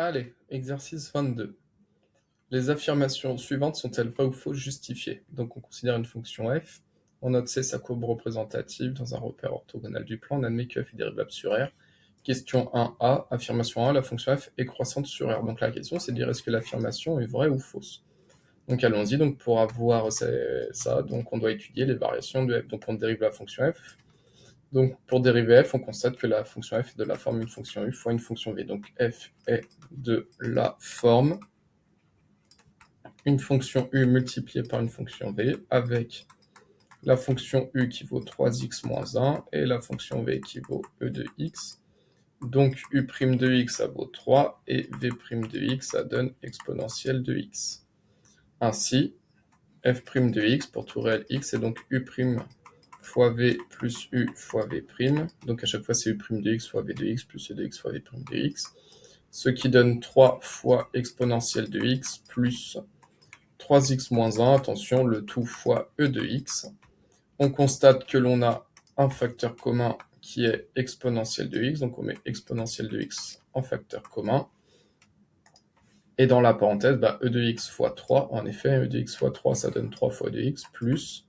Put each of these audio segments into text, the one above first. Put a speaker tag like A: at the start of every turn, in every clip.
A: Allez, exercice 22. Les affirmations suivantes sont-elles vraies ou fausses justifiées? Donc on considère une fonction f, on note C sa courbe représentative dans un repère orthogonal du plan, on admet que f est dérivable sur R. Question 1a, affirmation 1, la fonction f est croissante sur R. Donc la question c'est de dire est-ce que l'affirmation est vraie ou fausse? Donc allons-y, donc pour avoir ça, donc on doit étudier les variations de f. Donc on dérive la fonction f. Donc, pour dériver f, on constate que la fonction f est de la forme une fonction u fois une fonction v. Donc, f est de la forme une fonction u multipliée par une fonction v, avec la fonction u qui vaut 3x moins 1, et la fonction v qui vaut e de x. Donc, u' de x, ça vaut 3, et v' de x, ça donne exponentielle de x. Ainsi, f' de x, pour tout réel x, c'est donc u' fois v plus u fois v', donc à chaque fois c'est u' de x fois v de x plus e de x fois v' de x, ce qui donne 3 fois exponentielle de x plus 3x moins 1, attention, le tout fois e de x. On constate que l'on a un facteur commun qui est exponentielle de x, donc on met exponentielle de x en facteur commun. Et dans la parenthèse, e de x fois 3, en effet, e de x fois 3, ça donne 3 fois e de x, plus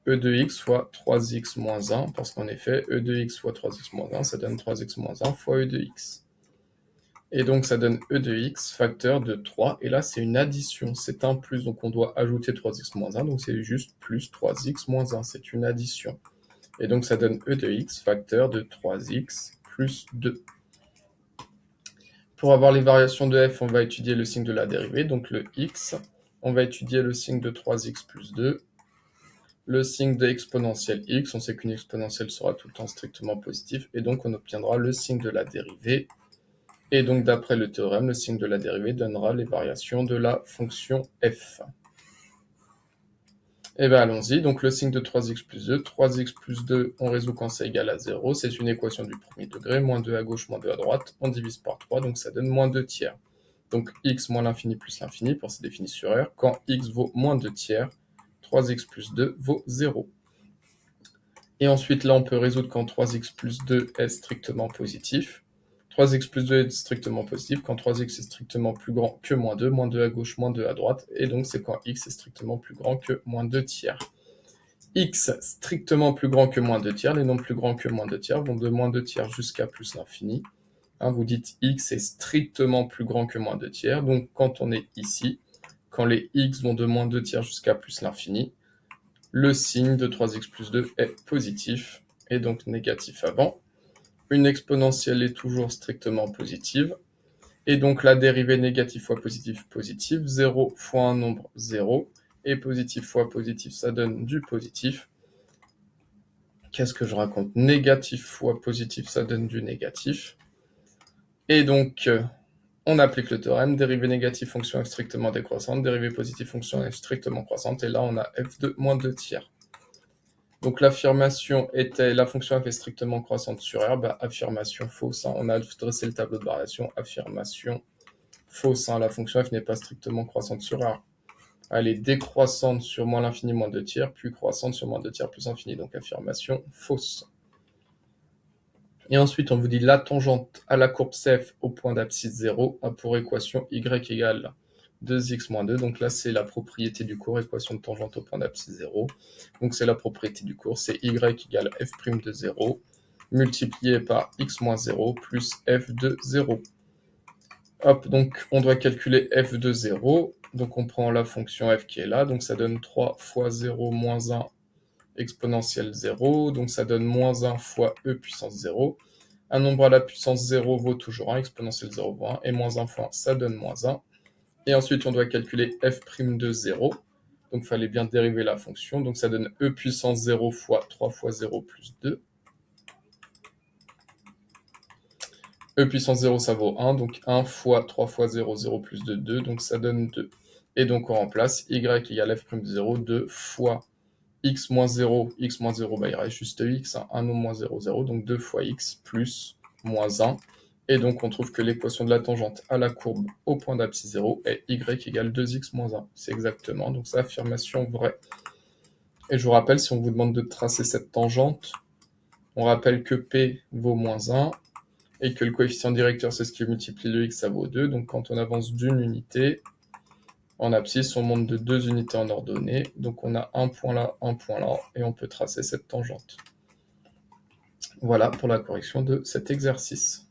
A: e de x fois 3x moins 1, parce qu'en effet, e de x fois 3x moins 1, ça donne 3x moins 1 fois e de x. Et donc, ça donne e de x facteur de 3, et là, c'est une addition, c'est un plus, donc on doit ajouter 3x moins 1, donc c'est juste plus 3x moins 1, c'est une addition. Et donc, ça donne e de x facteur de 3x plus 2. Pour avoir les variations de f, on va étudier le signe de la dérivée, donc le x, on va étudier le signe de 3x plus 2, le signe de exponentielle x, on sait qu'une exponentielle sera tout le temps strictement positive, et donc on obtiendra le signe de la dérivée. Et donc d'après le théorème, le signe de la dérivée donnera les variations de la fonction f. Et bien allons-y, donc le signe de 3x plus 2, 3x plus 2, on résout quand c'est égal à 0, c'est une équation du premier degré, moins 2 à gauche, moins 2 à droite, on divise par 3, donc ça donne moins 2 tiers. Donc x moins l'infini plus l'infini, pour c'est défini sur R, quand x vaut moins 2 tiers, 3x plus 2 vaut 0. Et ensuite, là, on peut résoudre quand 3x plus 2 est strictement positif. 3x plus 2 est strictement positif quand 3x est strictement plus grand que moins 2 à gauche, moins 2 à droite, et donc c'est quand x est strictement plus grand que moins 2 tiers. X strictement plus grand que moins 2 tiers, les nombres plus grands que moins 2 tiers vont de moins 2 tiers jusqu'à plus l'infini. Vous dites x est strictement plus grand que moins 2 tiers, donc quand on est ici, quand les x vont de moins 2 tiers jusqu'à plus l'infini, le signe de 3x plus 2 est positif, et donc négatif avant. Une exponentielle est toujours strictement positive, et donc la dérivée négative fois positif, positif, 0 fois un nombre 0, et positif fois positif, ça donne du positif. Qu'est-ce que je raconte? Négatif fois positif, ça donne du négatif. Et donc, on applique le théorème, dérivée négative fonction f strictement décroissante, dérivée positive fonction f strictement croissante, et là on a f de moins 2 tiers. Donc l'affirmation était la fonction f est strictement croissante sur R, affirmation fausse, on a dressé le tableau de variation, affirmation fausse, la fonction f n'est pas strictement croissante sur R. Elle est décroissante sur moins l'infini moins 2 tiers, puis croissante sur moins 2 tiers plus infini, donc affirmation fausse. Et ensuite, on vous dit la tangente à la courbe CF au point d'abscisse 0 a pour équation y égale 2x moins 2. Donc là, c'est la propriété du cours, équation de tangente au point d'abscisse 0. Donc c'est la propriété du cours, c'est y égale f' de 0 multiplié par x moins 0 plus f de 0. Hop, donc on doit calculer f de 0. Donc on prend la fonction f qui est là, donc ça donne 3 fois 0 moins 1 exponentielle 0, donc ça donne moins 1 fois e puissance 0. Un nombre à la puissance 0 vaut toujours 1, exponentielle 0 vaut 1, et moins 1 fois 1, ça donne moins 1. Et ensuite, on doit calculer f' de 0, donc il fallait bien dériver la fonction, donc ça donne e puissance 0 fois 3 fois 0 plus 2. E puissance 0, ça vaut 1, donc 1 fois 3 fois 0, 0 plus 2, 2, donc ça donne 2. Et donc on remplace y égale f' de 0, 2 fois x moins 0, il reste juste x, 1 nombre moins 0, 0, donc 2 fois x plus moins 1. Et donc on trouve que l'équation de la tangente à la courbe au point d'abscisse 0 est y égale 2x moins 1. C'est exactement, donc c'est affirmation vraie. Et je vous rappelle, si on vous demande de tracer cette tangente, on rappelle que p vaut moins 1, et que le coefficient directeur, c'est ce qui multiplie le x, ça vaut 2. Donc quand on avance d'une unité, en abscisse, on monte de 2 unités en ordonnée. Donc on a un point là, et on peut tracer cette tangente. Voilà pour la correction de cet exercice.